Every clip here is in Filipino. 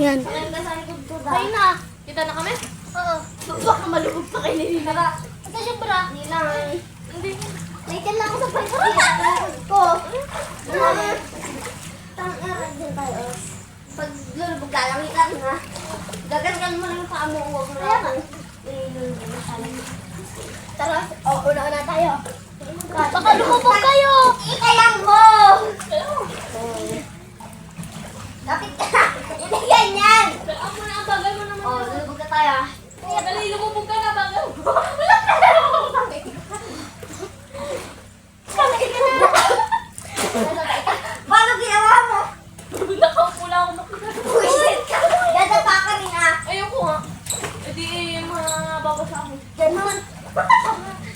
Yan. Maganda sa likod ko ba? Ayun na. Kita na kami? Oo. Baka malubog pa kayo nila. Tara. Ito siya bra. Hindi lang. Hindi. Naikan lang ako sa pagkakit. Likod ko. Tanga din tayo. Pag lulubog lalangitan ha. Gagangan mo lang yung paa mo. Huwag mo lang ako. Lulubog na sana. Tara. Una-una tayo. Baka lumubog kayo. Ikayang mo! Kapit ka! Hindi ganyan! Ang muna ang bagal mo naman. Oh, lulubog na tayo. Dali, lumubog ka na bagal mo. Paano ginawa mo? Nakaupo lang ako. Buisit ka! Dadapa ka rin ah! Ayoko nga. E di, mababasa ako. Ganun!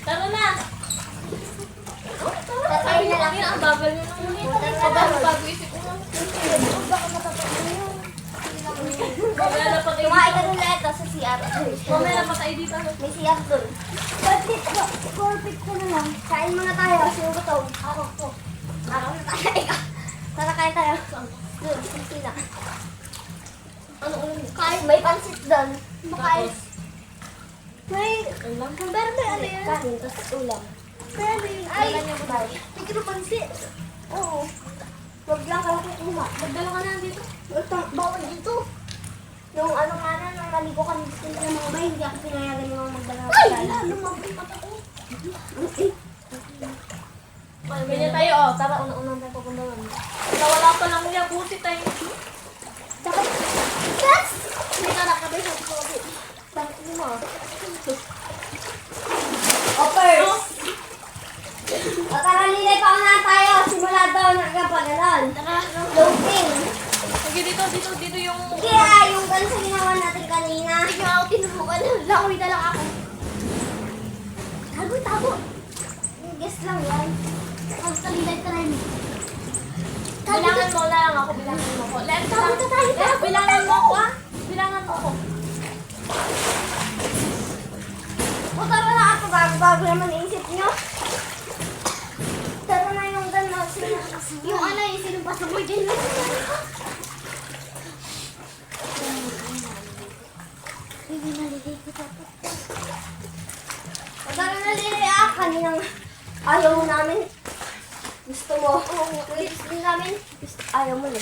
Tara na. Tatay na lang. Ang bagal mo naman. Bago isip ko. Mamaya na patay Kumain ka dito. rin na ito sa CR. Mamaya na patay dito. May CR dun. Perfect ko na lang. Kain muna tayo. Sino gutom? Ako po. Ako na tayo. Ikaw. Tara kain tayo. Dun, sila. Ano ulam? Kain, may pansit dun. Makain. May... Ulam? Pero may ano yan? Kain, tapos ulam. Pero may... Ay! May kinupansit. Oo. Huwag lang kayo kukuha. Magdala ka na dito. Bawal dito. Nung ano nga na, nung naligo kami sa ng mga bay, hindi ako pinayagan yung mga magdala. Ay! Lumabay pa ako. Ganyan tayo, oh. Tara, una-una tayo pupuntahan. Nawala pa lang niya, buti tayo. Dapat... Yes! May nakakabay sa COVID. Bakit mo? Offers! O tara, nilay pa na tayo. Simula daw na kapagalan. Tara, Loading. sige dito yung... Kaya yung ganun sa ginawa natin kanina. Sige ako, tinubukan. Lakoy na lang ako. Tago. Guess lang yan. Ang talilay ka rin. Bilangan mo lang ako, bilangan mo ko. Let's Tago na tayo. bilangan mo ako, ah. Bilangan mo ako. O tara na ako. Bago naman naisip nyo. Tara na yung gano'n. Yung ano yung sinumpas mo din. Hindi naliligo dapat. O tara na lili kaninang ayaw mo namin. Gusto mo. Gusto din namin. Ayaw mo na.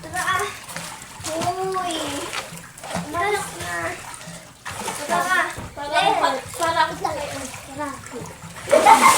Tara ah. Uy. Umalas na. Tara. Para ako sa kayo. Tara.